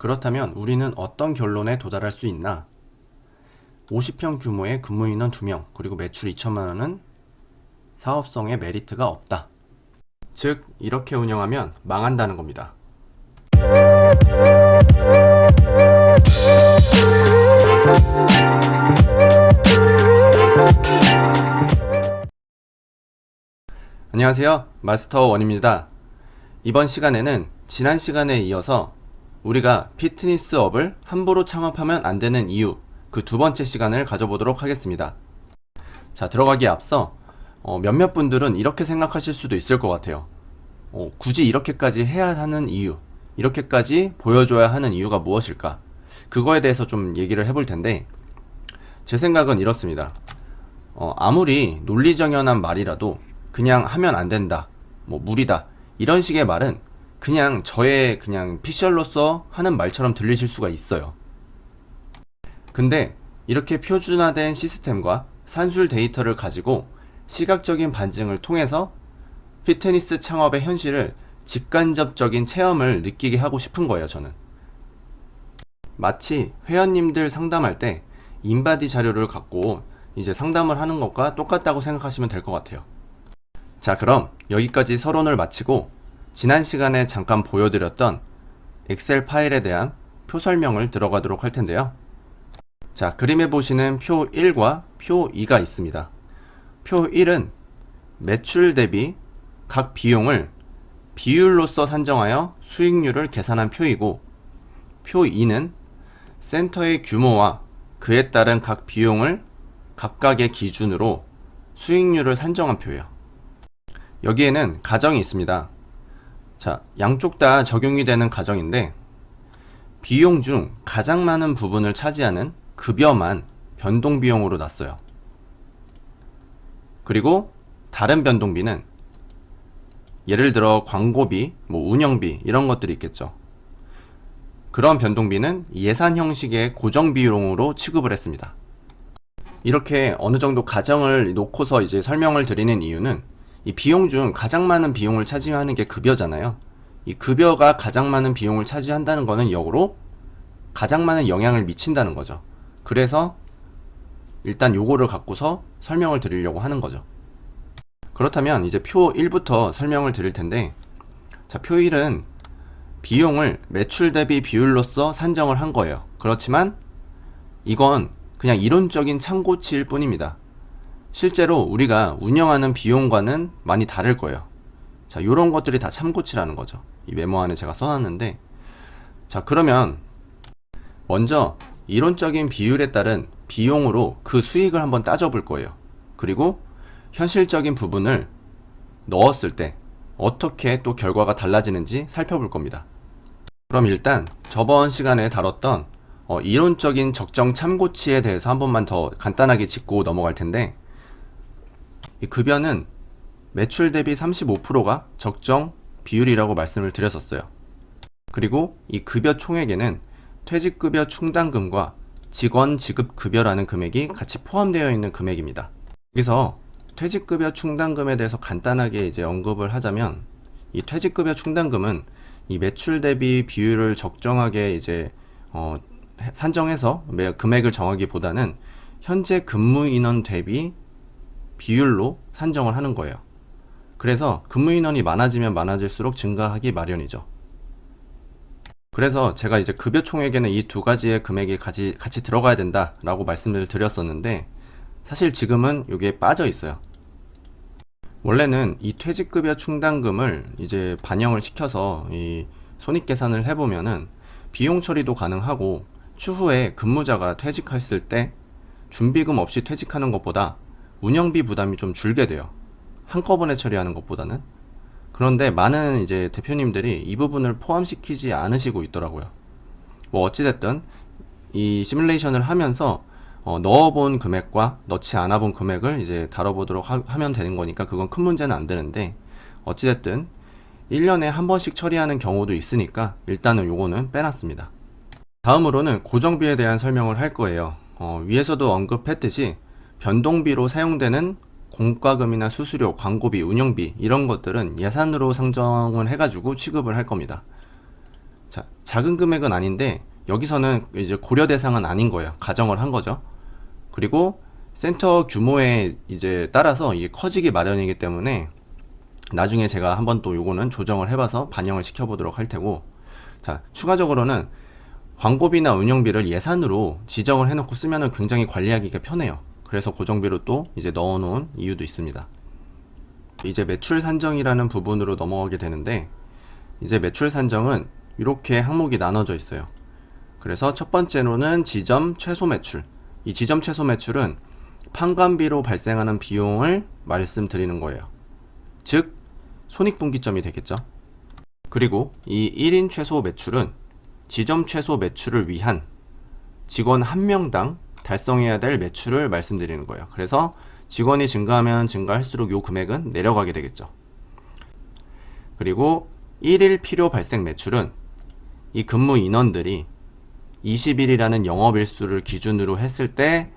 그렇다면 우리는 어떤 결론에 도달할 수 있나? 50평 규모의 근무인원 2명, 그리고 매출 2천만 원은 사업성에 메리트가 없다. 즉, 이렇게 운영하면 망한다는 겁니다. 안녕하세요. 마스터 원입니다. 이번 시간에는 지난 시간에 이어서 우리가 피트니스업을 함부로 창업하면 안 되는 이유, 그 두 번째 시간을 가져보도록 하겠습니다. 자, 들어가기에 앞서 몇몇 분들은 이렇게 생각하실 수도 있을 것 같아요. 굳이 이렇게까지 해야 하는 이유, 이렇게까지 보여줘야 하는 이유가 무엇일까? 그거에 대해서 좀 얘기를 해볼 텐데, 제 생각은 이렇습니다. 아무리 논리정연한 말이라도 그냥 하면 안 된다, 무리다, 이런 식의 말은 그냥 저의 그냥 피셜로서 하는 말처럼 들리실 수가 있어요. 근데 이렇게 표준화된 시스템과 산술 데이터를 가지고 시각적인 반증을 통해서 피트니스 창업의 현실을 직간접적인 체험을 느끼게 하고 싶은 거예요, 저는. 마치 회원님들 상담할 때 인바디 자료를 갖고 이제 상담을 하는 것과 똑같다고 생각하시면 될 것 같아요. 자, 그럼 여기까지 서론을 마치고 지난 시간에 잠깐 보여드렸던 엑셀 파일에 대한 표 설명을 들어가도록 할 텐데요. 자, 그림에 보시는 표 1과 표 2가 있습니다. 표 1은 매출 대비 각 비용을 비율로서 산정하여 수익률을 계산한 표이고, 표 2는 센터의 규모와 그에 따른 각 비용을 각각의 기준으로 수익률을 산정한 표예요. 여기에는 가정이 있습니다. 자, 양쪽 다 적용이 되는 가정인데, 비용 중 가장 많은 부분을 차지하는 급여만 변동비용으로 놨어요. 그리고 다른 변동비는 예를 들어 광고비, 운영비 이런 것들이 있겠죠. 그런 변동비는 예산 형식의 고정 비용으로 취급을 했습니다. 이렇게 어느 정도 가정을 놓고서 이제 설명을 드리는 이유는, 이 비용 중 가장 많은 비용을 차지하는 게 급여잖아요. 이 급여가 가장 많은 비용을 차지한다는 거는 역으로 가장 많은 영향을 미친다는 거죠. 그래서 일단 요거를 갖고서 설명을 드리려고 하는 거죠. 그렇다면 이제 표 1부터 설명을 드릴 텐데, 자, 표 1은 비용을 매출 대비 비율로서 산정을 한 거예요. 그렇지만 이건 그냥 이론적인 참고치일 뿐입니다. 실제로 우리가 운영하는 비용과는 많이 다를 거예요. 자, 요런 것들이 다 참고치라는 거죠. 이 메모 안에 제가 써놨는데, 자, 그러면 먼저 이론적인 비율에 따른 비용으로 그 수익을 한번 따져볼 거예요. 그리고 현실적인 부분을 넣었을 때 어떻게 또 결과가 달라지는지 살펴볼 겁니다. 그럼 일단 저번 시간에 다뤘던 이론적인 적정 참고치에 대해서 한 번만 더 간단하게 짚고 넘어갈 텐데, 이 급여는 매출 대비 35%가 적정 비율이라고 말씀을 드렸었어요. 그리고 이 급여 총액에는 퇴직급여 충당금과 직원 지급급여라는 금액이 같이 포함되어 있는 금액입니다. 여기서 퇴직급여 충당금에 대해서 간단하게 이제 언급을 하자면, 이 퇴직급여 충당금은 이 매출 대비 비율을 적정하게 이제 산정해서 금액을 정하기보다는 현재 근무 인원 대비 비율로 산정을 하는 거예요. 그래서 근무 인원이 많아지면 많아질수록 증가하기 마련이죠. 그래서 제가 이제 급여 총액에는 이 두 가지의 금액이 같이 들어가야 된다라고 말씀을 드렸었는데, 사실 지금은 이게 빠져 있어요. 원래는 이 퇴직급여 충당금을 이제 반영을 시켜서 이 손익계산을 해보면은 비용 처리도 가능하고, 추후에 근무자가 퇴직했을 때 준비금 없이 퇴직하는 것보다 운영비 부담이 좀 줄게 돼요. 한꺼번에 처리하는 것보다는. 그런데 많은 이제 대표님들이 이 부분을 포함시키지 않으시고 있더라고요. 어찌됐든 이 시뮬레이션을 하면서 넣어본 금액과 넣지 않아본 금액을 이제 다뤄보도록 하면 되는 거니까 그건 큰 문제는 안 되는데, 어찌됐든 1년에 한 번씩 처리하는 경우도 있으니까 일단은 요거는 빼놨습니다. 다음으로는 고정비에 대한 설명을 할 거예요. 위에서도 언급했듯이 변동비로 사용되는 공과금이나 수수료, 광고비, 운영비 이런 것들은 예산으로 상정을 해가지고 취급을 할 겁니다. 자, 작은 금액은 아닌데 여기서는 이제 고려 대상은 아닌 거예요. 가정을 한 거죠. 그리고 센터 규모에 이제 따라서 이게 커지기 마련이기 때문에 나중에 제가 한번 또 요거는 조정을 해봐서 반영을 시켜보도록 할 테고, 자, 추가적으로는 광고비나 운영비를 예산으로 지정을 해놓고 쓰면은 굉장히 관리하기가 편해요. 그래서 고정비로 또 이제 넣어놓은 이유도 있습니다. 이제 매출 산정이라는 부분으로 넘어가게 되는데, 이제 매출 산정은 이렇게 항목이 나눠져 있어요. 그래서 첫 번째로는 지점 최소 매출. 이 지점 최소 매출은 판관비로 발생하는 비용을 말씀드리는 거예요. 즉 손익분기점이 되겠죠. 그리고 이 1인 최소 매출은 지점 최소 매출을 위한 직원 한 명당 달성해야 될 매출을 말씀드리는 거예요. 그래서 직원이 증가하면 증가할수록 이 금액은 내려가게 되겠죠. 그리고 1일 필요 발생 매출은 이 근무 인원들이 20일이라는 영업일수를 기준으로 했을 때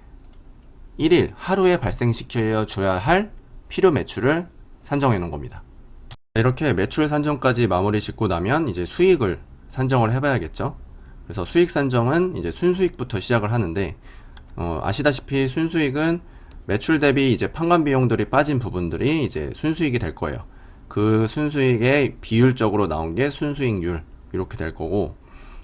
1일 하루에 발생시켜 줘야 할 필요 매출을 산정해 놓은 겁니다. 이렇게 매출 산정까지 마무리 짓고 나면 이제 수익을 산정을 해봐야겠죠. 그래서 수익 산정은 이제 순수익부터 시작을 하는데, 아시다시피 순수익은 매출 대비 이제 판관 비용들이 빠진 부분들이 이제 순수익이 될 거예요. 그 순수익의 비율적으로 나온 게 순수익률 이렇게 될 거고,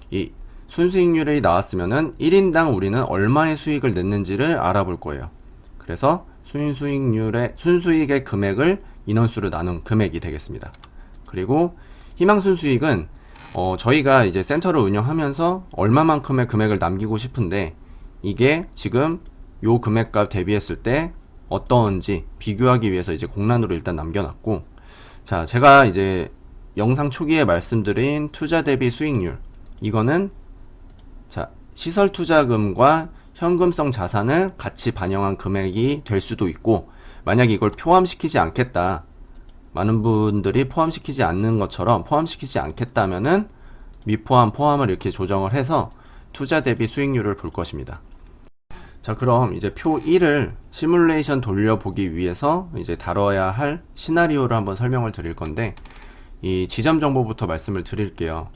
이 순수익률이 나왔으면은 1인당 우리는 얼마의 수익을 냈는지를 알아볼 거예요. 그래서 순수익의 금액을 인원수로 나눈 금액이 되겠습니다. 그리고 희망순수익은 저희가 이제 센터를 운영하면서 얼마만큼의 금액을 남기고 싶은데, 이게 지금 요 금액값 대비했을 때 어떤지 비교하기 위해서 이제 공란으로 일단 남겨놨고, 자, 제가 이제 영상 초기에 말씀드린 투자 대비 수익률, 이거는 자, 시설 투자금과 현금성 자산을 같이 반영한 금액이 될 수도 있고, 만약에 이걸 포함시키지 않겠다, 많은 분들이 포함시키지 않는 것처럼 포함시키지 않겠다면은 미포함, 포함을 이렇게 조정을 해서 투자 대비 수익률을 볼 것입니다. 자, 그럼 이제 표 1을 시뮬레이션 돌려보기 위해서 이제 다뤄야 할 시나리오를 한번 설명을 드릴 건데, 이 지점 정보부터 말씀을 드릴게요.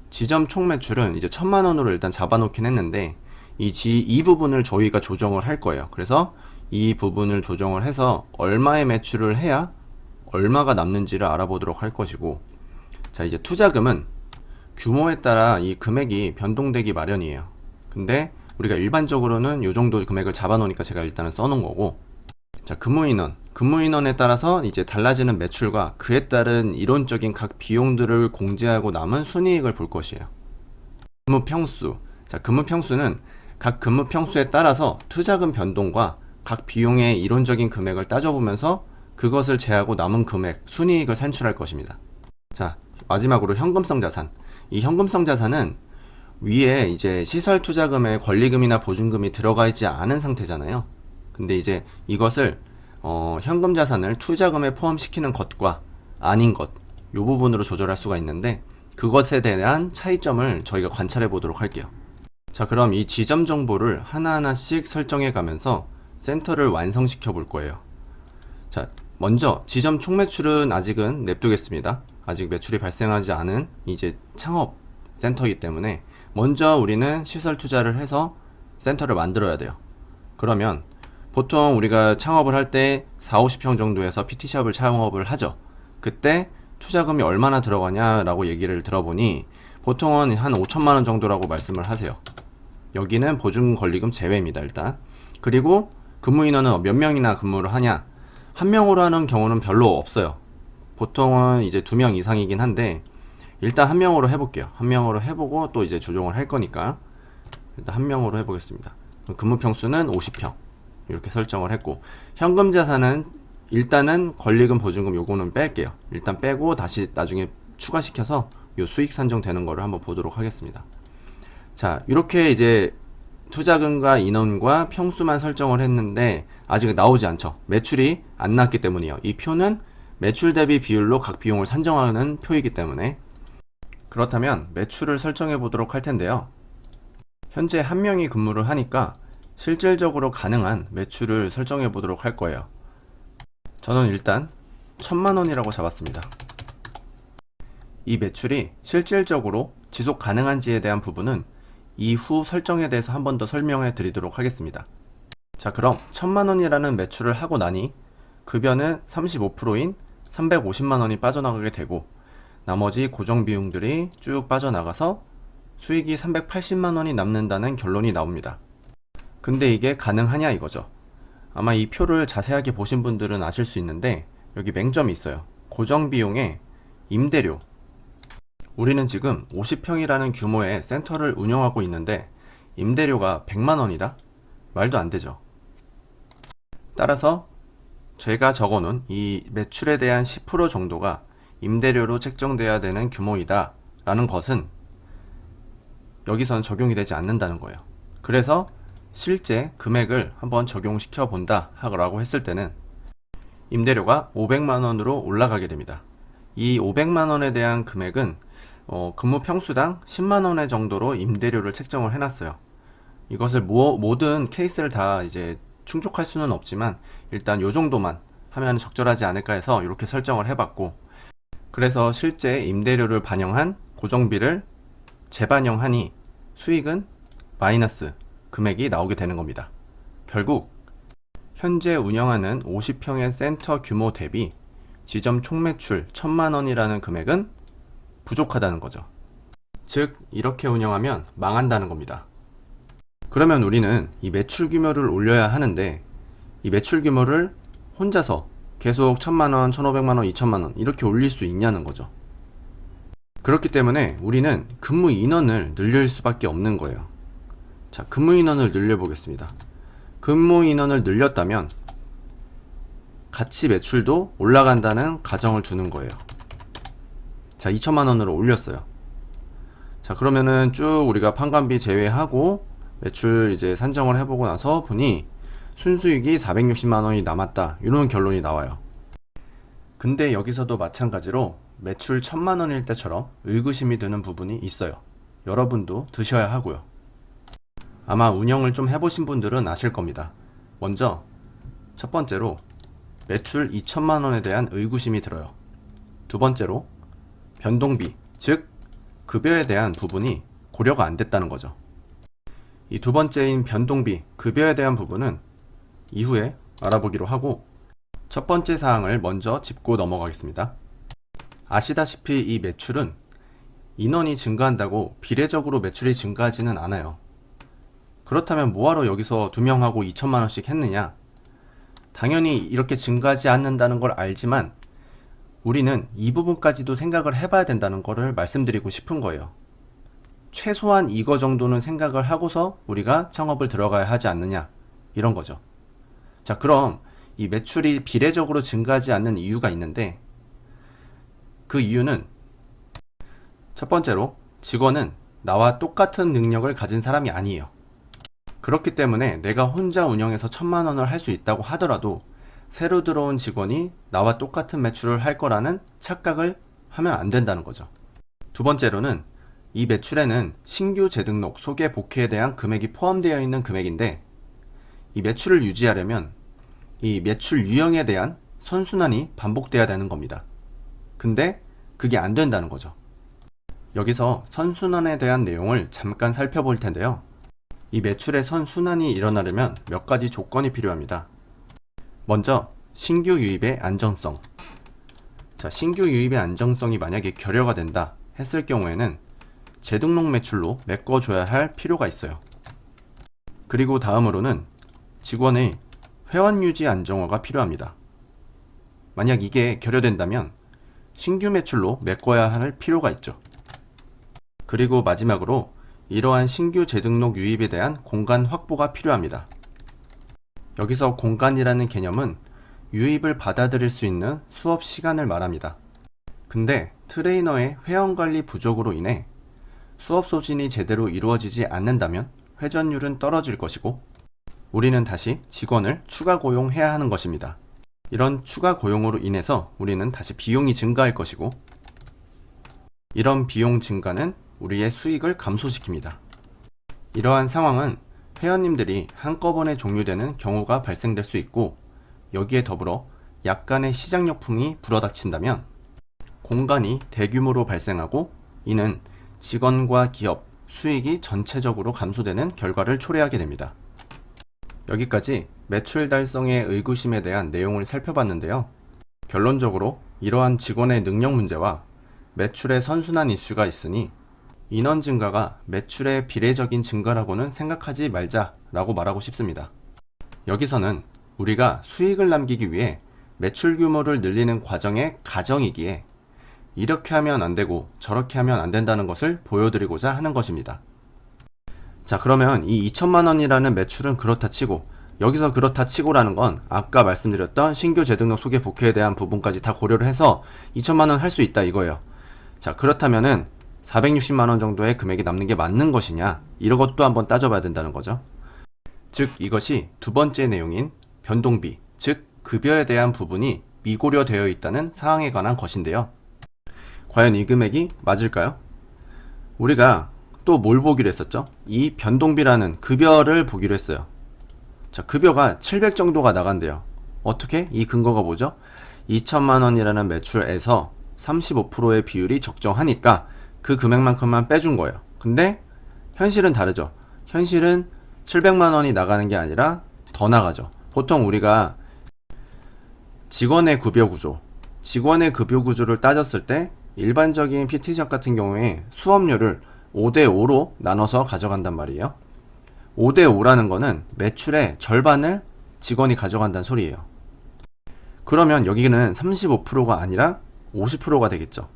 지점 총 매출은 이제 1000만원으로 일단 잡아놓긴 했는데, 이 부분을 저희가 조정을 할 거예요. 그래서 이 부분을 조정을 해서 얼마의 매출을 해야 얼마가 남는지를 알아보도록 할 것이고, 자, 이제 투자금은 규모에 따라 이 금액이 변동되기 마련이에요. 근데 우리가 일반적으로는 요 정도 금액을 잡아놓으니까 제가 일단은 써놓은 거고, 자, 근무인원에 따라서 이제 달라지는 매출과 그에 따른 이론적인 각 비용들을 공제하고 남은 순이익을 볼 것이에요. 근무평수. 자, 근무평수는 각 근무평수에 따라서 투자금 변동과 각 비용의 이론적인 금액을 따져보면서 그것을 제하고 남은 금액, 순이익을 산출할 것입니다. 자, 마지막으로 현금성 자산. 이 현금성 자산은 위에 이제 시설 투자금에 권리금이나 보증금이 들어가 있지 않은 상태잖아요. 근데 이제 이것을 현금 자산을 투자금에 포함시키는 것과 아닌 것, 요 부분으로 조절할 수가 있는데, 그것에 대한 차이점을 저희가 관찰해 보도록 할게요. 자, 그럼 이 지점 정보를 하나하나씩 설정해 가면서 센터를 완성시켜 볼 거예요. 자, 먼저 지점 총 매출은 아직은 냅두겠습니다. 아직 매출이 발생하지 않은 이제 창업 센터이기 때문에 먼저 우리는 시설 투자를 해서 센터를 만들어야 돼요. 그러면 보통 우리가 창업을 할 때 40-50평 정도에서 PT샵을 창업을 하죠. 그때 투자금이 얼마나 들어가냐라고 얘기를 들어보니 보통은 한 5천만원 정도라고 말씀을 하세요. 여기는 보증 권리금 제외입니다, 일단. 그리고 근무인원은 몇 명이나 근무를 하냐? 한 명으로 하는 경우는 별로 없어요. 보통은 이제 2명 이상이긴 한데, 일단 한 명으로 해볼게요. 한 명으로 해보고 또 이제 조정을 할 거니까 일단 한 명으로 해보겠습니다. 근무 평수는 50평 이렇게 설정을 했고, 현금 자산은 일단은 권리금, 보증금 요거는 뺄게요. 일단 빼고 다시 나중에 추가시켜서 요 수익 산정되는 거를 한번 보도록 하겠습니다. 자, 이렇게 이제 투자금과 인원과 평수만 설정을 했는데 아직 나오지 않죠. 매출이 안 나왔기 때문이에요. 이 표는 매출 대비 비율로 각 비용을 산정하는 표이기 때문에. 그렇다면 매출을 설정해 보도록 할 텐데요. 현재 한 명이 근무를 하니까 실질적으로 가능한 매출을 설정해 보도록 할 거예요. 저는 일단 1000만원이라고 잡았습니다. 이 매출이 실질적으로 지속 가능한지에 대한 부분은 이후 설정에 대해서 한 번 더 설명해 드리도록 하겠습니다. 자, 그럼 1000만원이라는 매출을 하고 나니 급여는 35%인 350만원이 빠져나가게 되고 나머지 고정 비용들이 쭉 빠져나가서 수익이 380만원이 남는다는 결론이 나옵니다. 근데 이게 가능하냐 이거죠. 아마 이 표를 자세하게 보신 분들은 아실 수 있는데 여기 맹점이 있어요. 고정 비용에 임대료. 우리는 지금 50평이라는 규모의 센터를 운영하고 있는데 임대료가 100만원이다? 말도 안 되죠. 따라서 제가 적어놓은 이 매출에 대한 10% 정도가 임대료로 책정돼야 되는 규모이다 라는 것은 여기선 적용이 되지 않는다는 거예요. 그래서 실제 금액을 한번 적용시켜 본다 라고 했을 때는 임대료가 500만원으로 올라가게 됩니다. 이 500만원에 대한 금액은 근무 평수당 10만원 정도로 임대료를 책정을 해놨어요. 이것을 모든 케이스를 다 이제 충족할 수는 없지만 일단 요 정도만 하면 적절하지 않을까 해서 이렇게 설정을 해봤고, 그래서 실제 임대료를 반영한 고정비를 재반영하니 수익은 마이너스 금액이 나오게 되는 겁니다. 결국 현재 운영하는 50평의 센터 규모 대비 지점 총매출 1000만원이라는 금액은 부족하다는 거죠. 즉 이렇게 운영하면 망한다는 겁니다. 그러면 우리는 이 매출 규모를 올려야 하는데 이 매출 규모를 혼자서 계속 1000만원, 1500만원, 2000만원 이렇게 올릴 수 있냐는 거죠. 그렇기 때문에 우리는 근무 인원을 늘릴 수밖에 없는 거예요. 자, 근무 인원을 늘려보겠습니다. 근무 인원을 늘렸다면 같이 매출도 올라간다는 가정을 두는 거예요. 자, 2천만원으로 올렸어요. 자, 그러면은 쭉 우리가 판관비 제외하고 매출 이제 산정을 해보고 나서 보니 순수익이 460만원이 남았다 이런 결론이 나와요. 근데 여기서도 마찬가지로 매출 1000만원일 때처럼 의구심이 드는 부분이 있어요. 여러분도 드셔야 하고요. 아마 운영을 좀 해보신 분들은 아실 겁니다. 먼저 첫 번째로 매출 2천만원에 대한 의구심이 들어요. 두 번째로 변동비, 즉 급여에 대한 부분이 고려가 안 됐다는 거죠. 이 두 번째인 변동비, 급여에 대한 부분은 이후에 알아보기로 하고 첫 번째 사항을 먼저 짚고 넘어가겠습니다. 아시다시피 이 매출은 인원이 증가한다고 비례적으로 매출이 증가하지는 않아요. 그렇다면 뭐하러 여기서 2명하고 2천만원씩 했느냐? 당연히 이렇게 증가하지 않는다는 걸 알지만 우리는 이 부분까지도 생각을 해봐야 된다는 거를 말씀드리고 싶은 거예요. 최소한 이거 정도는 생각을 하고서 우리가 창업을 들어가야 하지 않느냐 이런 거죠. 자, 그럼 이 매출이 비례적으로 증가하지 않는 이유가 있는데 그 이유는 첫 번째로 직원은 나와 똑같은 능력을 가진 사람이 아니에요. 그렇기 때문에 내가 혼자 운영해서 1000만원을 할 수 있다고 하더라도 새로 들어온 직원이 나와 똑같은 매출을 할 거라는 착각을 하면 안 된다는 거죠. 두 번째로는 이 매출에는 신규 재등록, 소개, 복회에 대한 금액이 포함되어 있는 금액인데 이 매출을 유지하려면 이 매출 유형에 대한 선순환이 반복돼야 되는 겁니다. 근데 그게 안 된다는 거죠. 여기서 선순환에 대한 내용을 잠깐 살펴볼 텐데요. 이 매출의 선순환이 일어나려면 몇 가지 조건이 필요합니다. 먼저 신규 유입의 안정성. 자, 신규 유입의 안정성이 만약에 결여가 된다 했을 경우에는 재등록 매출로 메꿔줘야 할 필요가 있어요. 그리고 다음으로는 직원의 회원 유지 안정화가 필요합니다. 만약 이게 결여된다면 신규 매출로 메꿔야 할 필요가 있죠. 그리고 마지막으로 이러한 신규 재등록 유입에 대한 공간 확보가 필요합니다. 여기서 공간이라는 개념은 유입을 받아들일 수 있는 수업 시간을 말합니다. 근데 트레이너의 회원관리 부족으로 인해 수업 소진이 제대로 이루어지지 않는다면 회전율은 떨어질 것이고 우리는 다시 직원을 추가 고용해야 하는 것입니다. 이런 추가 고용으로 인해서 우리는 다시 비용이 증가할 것이고 이런 비용 증가는 우리의 수익을 감소시킵니다. 이러한 상황은 회원님들이 한꺼번에 종료되는 경우가 발생될 수 있고 여기에 더불어 약간의 시장 역풍이 불어닥친다면 공간이 대규모로 발생하고 이는 직원과 기업, 수익이 전체적으로 감소되는 결과를 초래하게 됩니다. 여기까지 매출 달성의 의구심에 대한 내용을 살펴봤는데요. 결론적으로 이러한 직원의 능력 문제와 매출의 선순환 이슈가 있으니 인원 증가가 매출의 비례적인 증가라고는 생각하지 말자라고 말하고 싶습니다. 여기서는 우리가 수익을 남기기 위해 매출 규모를 늘리는 과정의 가정이기에 이렇게 하면 안 되고 저렇게 하면 안 된다는 것을 보여드리고자 하는 것입니다. 자, 그러면 이 2천만 원이라는 매출은 그렇다 치고, 여기서 그렇다 치고라는 건 아까 말씀드렸던 신규 재등록 소개 복회에 대한 부분까지 다 고려를 해서 2천만 원 할 수 있다 이거예요. 자, 그렇다면은 460만 원 정도의 금액이 남는 게 맞는 것이냐, 이런 것도 한번 따져봐야 된다는 거죠. 즉 이것이 두 번째 내용인 변동비, 즉 급여에 대한 부분이 미고려되어 있다는 사항에 관한 것인데요. 과연 이 금액이 맞을까요? 우리가 또 뭘 보기로 했었죠? 이 변동비라는 급여를 보기로 했어요. 자, 급여가 700 정도가 나간대요. 어떻게? 이 근거가 뭐죠? 2천만 원이라는 매출에서 35%의 비율이 적정하니까 그 금액만큼만 빼준 거예요. 근데 현실은 다르죠. 현실은 700만 원이 나가는 게 아니라 더 나가죠. 보통 우리가 직원의 급여 구조를 따졌을 때 일반적인 PT샵 같은 경우에 수업료를 5대5로 나눠서 가져간단 말이에요. 5대5라는 거는 매출의 절반을 직원이 가져간다는 소리예요. 그러면 여기는 35%가 아니라 50%가 되겠죠.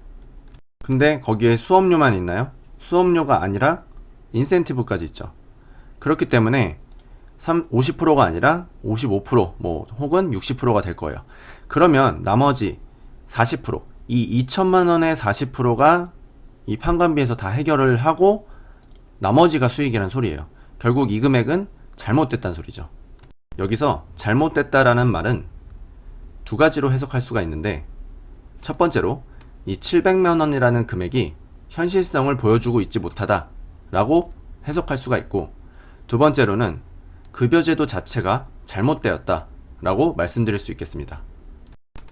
근데 거기에 수업료만 있나요? 수업료가 아니라 인센티브까지 있죠. 그렇기 때문에 50%가 아니라 55% 혹은 60%가 될 거예요. 그러면 나머지 40%, 이 2천만 원의 40%가 이 판관비에서 다 해결을 하고 나머지가 수익이라는 소리예요. 결국 이 금액은 잘못됐다는 소리죠. 여기서 잘못됐다라는 말은 두 가지로 해석할 수가 있는데, 첫 번째로 이 700만 원이라는 금액이 현실성을 보여주고 있지 못하다 라고 해석할 수가 있고, 두 번째로는 급여제도 자체가 잘못되었다 라고 말씀드릴 수 있겠습니다.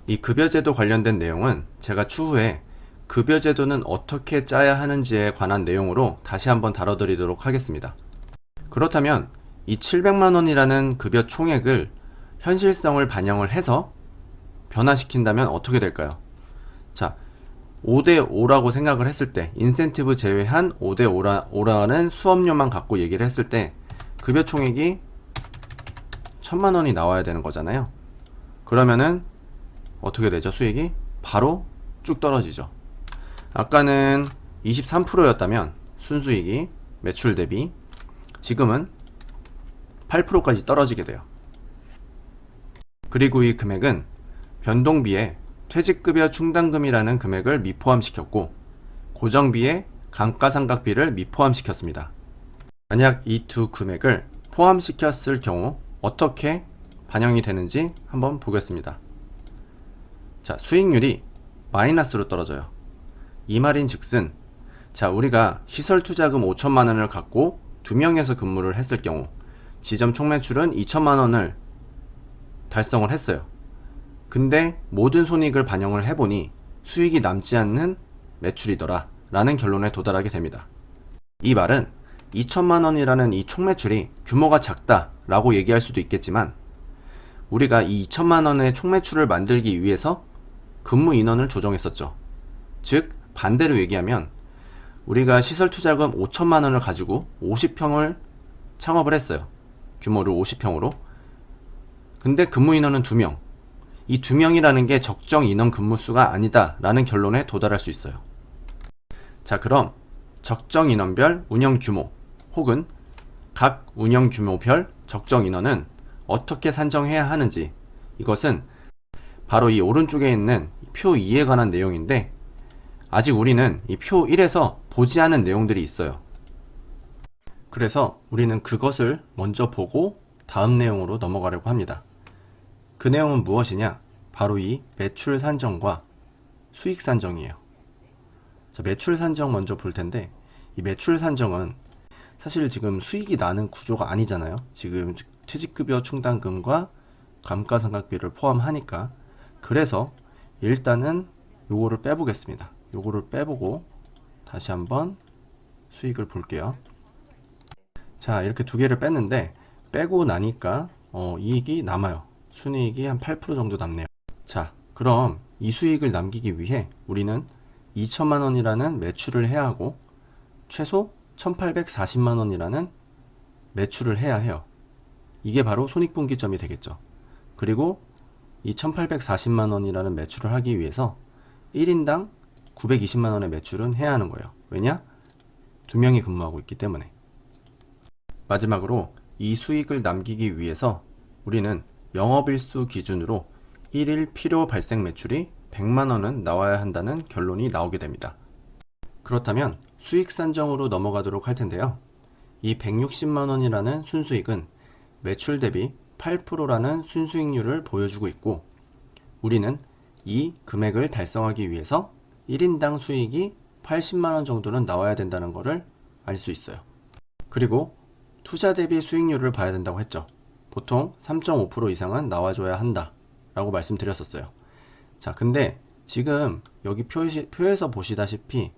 이 급여제도 관련된 내용은 제가 추후에 급여제도는 어떻게 짜야 하는지에 관한 내용으로 다시 한번 다뤄드리도록 하겠습니다. 그렇다면 이 700만 원이라는 급여 총액을 현실성을 반영을 해서 변화시킨다면 어떻게 될까요? 자, 5대5라고 생각을 했을 때, 인센티브 제외한 5대5라는 수업료만 갖고 얘기를 했을 때 급여 총액이 1000만 원이 나와야 되는 거잖아요. 그러면은 어떻게 되죠? 수익이 바로 쭉 떨어지죠. 아까는 23%였다면 순수익이 매출 대비, 지금은 8%까지 떨어지게 돼요. 그리고 이 금액은 변동비에 퇴직급여 충당금이라는 금액을 미포함시켰고 고정비에 감가상각비를 미포함시켰습니다. 만약 이 두 금액을 포함시켰을 경우 어떻게 반영이 되는지 한번 보겠습니다. 자, 수익률이 마이너스로 떨어져요. 이 말인 즉슨, 자, 우리가 시설투자금 5천만 원을 갖고 2명에서 근무를 했을 경우 지점 총매출은 2천만 원을 달성을 했어요. 근데 모든 손익을 반영을 해보니 수익이 남지 않는 매출이더라 라는 결론에 도달하게 됩니다. 이 말은 2천만 원이라는 이 총매출이 규모가 작다 라고 얘기할 수도 있겠지만, 우리가 이 2천만 원의 총매출을 만들기 위해서 근무 인원을 조정했었죠. 즉 반대로 얘기하면 우리가 시설투자금 5천만 원을 가지고 50평을 창업을 했어요. 규모를 50평으로. 근데 근무 인원은 2명. 이 2명이라는 게 적정 인원 근무수가 아니다 라는 결론에 도달할 수 있어요. 자, 그럼 적정 인원별 운영 규모 혹은 각 운영 규모별 적정 인원은 어떻게 산정해야 하는지, 이것은 바로 이 오른쪽에 있는 표 2에 관한 내용인데, 아직 우리는 이 표 1에서 보지 않은 내용들이 있어요. 그래서 우리는 그것을 먼저 보고 다음 내용으로 넘어가려고 합니다. 그 내용은 무엇이냐? 바로 이 매출 산정과 수익 산정이에요. 자, 매출 산정 먼저 볼 텐데, 이 매출 산정은 사실 지금 수익이 나는 구조가 아니잖아요. 지금 퇴직급여 충당금과 감가상각비를 포함하니까. 그래서 일단은 요거를 빼보겠습니다. 요거를 빼보고 다시 한번 수익을 볼게요. 자, 이렇게 두 개를 뺐는데 빼고 나니까 이익이 남아요. 순이익이 한 8% 정도 남네요. 자, 그럼 이 수익을 남기기 위해 우리는 2천만 원이라는 매출을 해야 하고 최소 1840만 원이라는 매출을 해야 해요. 이게 바로 손익분기점이 되겠죠. 그리고 이 1840만 원이라는 매출을 하기 위해서 1인당 920만 원의 매출은 해야 하는 거예요. 왜냐? 두 명이 근무하고 있기 때문에. 마지막으로 이 수익을 남기기 위해서 우리는 영업일수 기준으로 1일 필요 발생 매출이 100만 원은 나와야 한다는 결론이 나오게 됩니다. 그렇다면 수익 산정으로 넘어가도록 할 텐데요. 이 160만 원이라는 순수익은 매출 대비 8%라는 순수익률을 보여주고 있고, 우리는 이 금액을 달성하기 위해서 1인당 수익이 80만 원 정도는 나와야 된다는 것을 알 수 있어요. 그리고 투자 대비 수익률을 봐야 된다고 했죠. 보통 3.5% 이상은 나와줘야 한다 라고 말씀드렸었어요. 자, 근데 지금 여기 표에서 보시다시피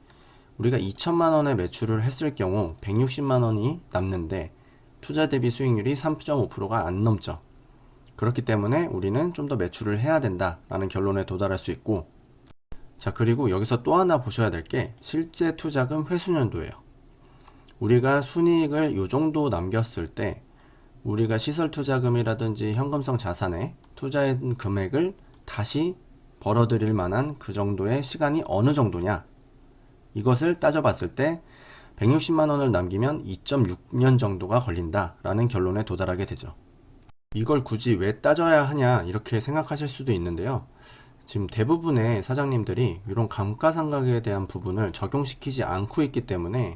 우리가 2천만 원의 매출을 했을 경우 160만 원이 남는데 투자 대비 수익률이 3.5%가 안 넘죠. 그렇기 때문에 우리는 좀 더 매출을 해야 된다라는 결론에 도달할 수 있고, 자, 그리고 여기서 또 하나 보셔야 될 게 실제 투자금 회수년도예요. 우리가 순이익을 요 정도 남겼을 때 우리가 시설 투자금이라든지 현금성 자산에 투자한 금액을 다시 벌어들일 만한 그 정도의 시간이 어느 정도냐, 이것을 따져봤을 때 160만 원을 남기면 2.6년 정도가 걸린다라는 결론에 도달하게 되죠. 이걸 굳이 왜 따져야 하냐 이렇게 생각하실 수도 있는데요. 지금 대부분의 사장님들이 이런 감가상각에 대한 부분을 적용시키지 않고 있기 때문에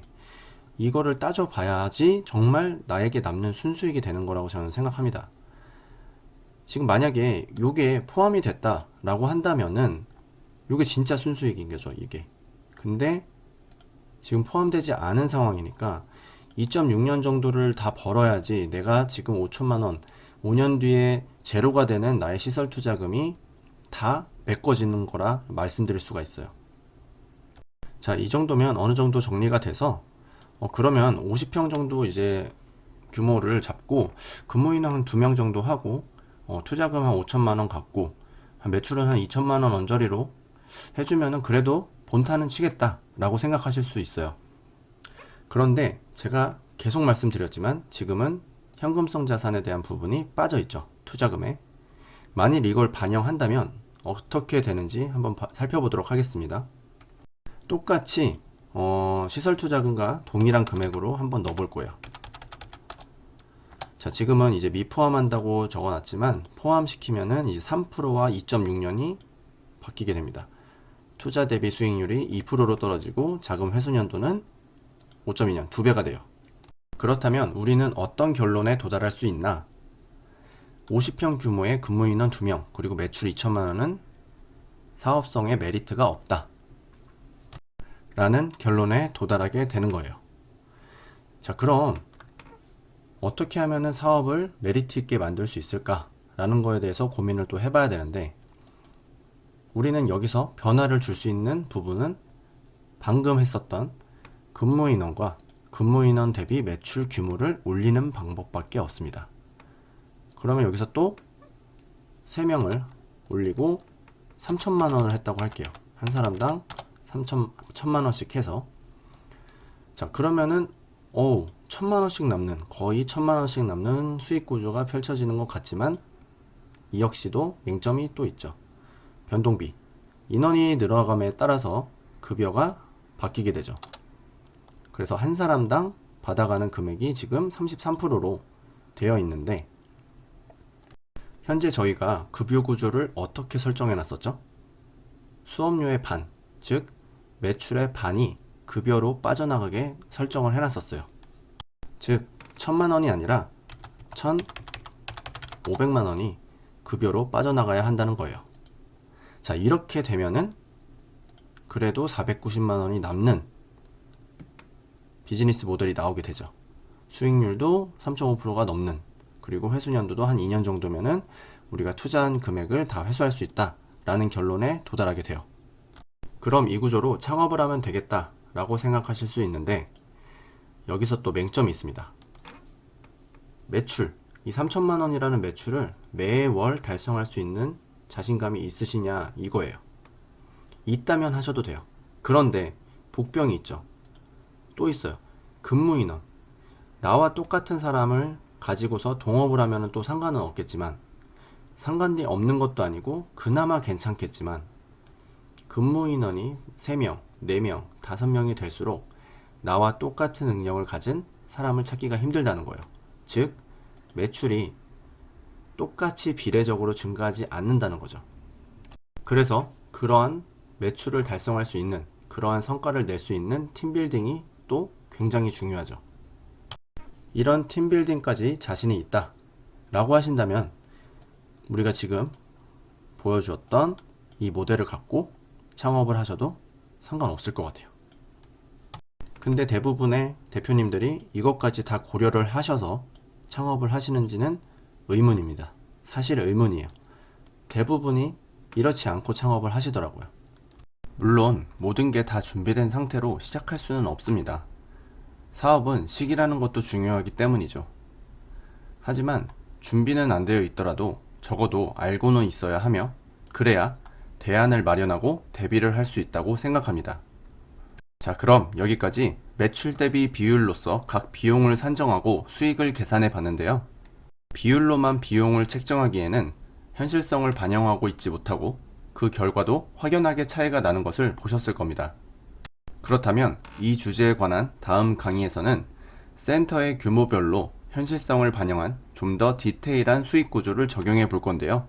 이거를 따져봐야지 정말 나에게 남는 순수익이 되는 거라고 저는 생각합니다. 지금 만약에 요게 포함이 됐다라고 한다면은 요게 진짜 순수익인 거죠, 이게. 근데 지금 포함되지 않은 상황이니까 2.6년 정도를 다 벌어야지 내가 지금 5천만 원 5년 뒤에 제로가 되는 나의 시설 투자금이 다 메꿔지는 거라 말씀드릴 수가 있어요. 자, 이 정도면 어느 정도 정리가 돼서 그러면 50평 정도 이제 규모를 잡고 근무인은 한 2명 정도 하고 투자금 한 5천만 원 갖고 매출은 한 2천만 원 언저리로 해주면은 그래도 본타는 치겠다 라고 생각하실 수 있어요. 그런데 제가 계속 말씀드렸지만 지금은 현금성 자산에 대한 부분이 빠져 있죠, 투자금에. 만일 이걸 반영한다면 어떻게 되는지 한번 살펴보도록 하겠습니다. 똑같이 시설 투자금과 동일한 금액으로 한번 넣어볼 거예요. 자, 지금은 이제 미포함한다고 적어놨지만 포함시키면은 이제 3%와 2.6년이 바뀌게 됩니다. 투자 대비 수익률이 2%로 떨어지고 자금 회수년도는 5.2년, 2배가 돼요. 그렇다면 우리는 어떤 결론에 도달할 수 있나? 50평 규모의 근무인원 2명, 그리고 매출 2천만 원은 사업성에 메리트가 없다 라는 결론에 도달하게 되는 거예요. 자, 그럼 어떻게 하면은 사업을 메리트 있게 만들 수 있을까 라는 거에 대해서 고민을 또 해봐야 되는데, 우리는 여기서 변화를 줄 수 있는 부분은 방금 했었던 근무인원과 근무인원 대비 매출 규모를 올리는 방법밖에 없습니다. 그러면 여기서 또 3명을 올리고 3천만 원을 했다고 할게요. 한 사람당 1천만 원씩 해서. 자, 그러면은 1천만 원씩 남는, 거의 1천만 원씩 남는 수익 구조가 펼쳐지는 것 같지만 이 역시도 맹점이 또 있죠. 변동비, 인원이 늘어감에 따라서 급여가 바뀌게 되죠. 그래서 한 사람당 받아가는 금액이 지금 33%로 되어 있는데, 현재 저희가 급여 구조를 어떻게 설정해 놨었죠? 수업료의 반, 즉 매출의 반이 급여로 빠져나가게 설정을 해놨었어요. 즉 1,000만 원이 아니라 1,500만 원이 급여로 빠져나가야 한다는 거예요. 자, 이렇게 되면은 그래도 490만 원이 남는 비즈니스 모델이 나오게 되죠. 수익률도 3.5%가 넘는, 그리고 회수년도도 한 2년 정도면은 우리가 투자한 금액을 다 회수할 수 있다 라는 결론에 도달하게 돼요. 그럼 이 구조로 창업을 하면 되겠다 라고 생각하실 수 있는데, 여기서 또 맹점이 있습니다. 매출, 이 3천만 원이라는 매출을 매월 달성할 수 있는 자신감이 있으시냐 이거예요. 있다면 하셔도 돼요. 그런데 복병이 있죠. 또 있어요. 근무인원. 나와 똑같은 사람을 가지고서 동업을 하면 또 상관은 없겠지만, 상관이 없는 것도 아니고 그나마 괜찮겠지만, 근무인원이 3명, 4명, 5명이 될수록 나와 똑같은 능력을 가진 사람을 찾기가 힘들다는 거예요. 즉 매출이 똑같이 비례적으로 증가하지 않는다는 거죠. 그래서 그러한 매출을 달성할 수 있는, 그러한 성과를 낼 수 있는 팀빌딩이 또 굉장히 중요하죠. 이런 팀빌딩까지 자신이 있다 라고 하신다면 우리가 지금 보여주었던 이 모델을 갖고 창업을 하셔도 상관없을 것 같아요. 근데 대부분의 대표님들이 이것까지 다 고려를 하셔서 창업을 하시는지는 의문입니다. 사실 의문이에요. 대부분이 이렇지 않고 창업을 하시더라고요. 물론 모든 게 다 준비된 상태로 시작할 수는 없습니다. 사업은 시기라는 것도 중요하기 때문이죠. 하지만 준비는 안 되어 있더라도 적어도 알고는 있어야 하며, 그래야 대안을 마련하고 대비를 할 수 있다고 생각합니다. 자, 그럼 여기까지 매출 대비 비율로서 각 비용을 산정하고 수익을 계산해 봤는데요. 비율로만 비용을 책정하기에는 현실성을 반영하고 있지 못하고 그 결과도 확연하게 차이가 나는 것을 보셨을 겁니다. 그렇다면 이 주제에 관한 다음 강의에서는 센터의 규모별로 현실성을 반영한 좀 더 디테일한 수익 구조를 적용해 볼 건데요.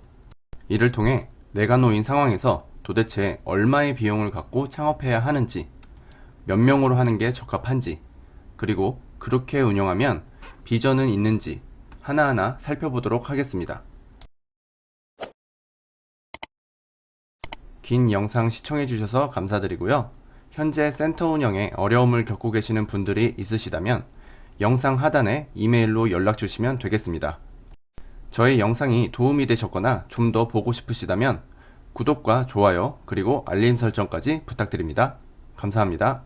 이를 통해 내가 놓인 상황에서 도대체 얼마의 비용을 갖고 창업해야 하는지, 몇 명으로 하는 게 적합한지, 그리고 그렇게 운영하면 비전은 있는지 하나하나 살펴보도록 하겠습니다. 긴 영상 시청해주셔서 감사드리고요. 현재 센터 운영에 어려움을 겪고 계시는 분들이 있으시다면 영상 하단에 이메일로 연락 주시면 되겠습니다. 저의 영상이 도움이 되셨거나 좀 더 보고 싶으시다면 구독과 좋아요 그리고 알림 설정까지 부탁드립니다. 감사합니다.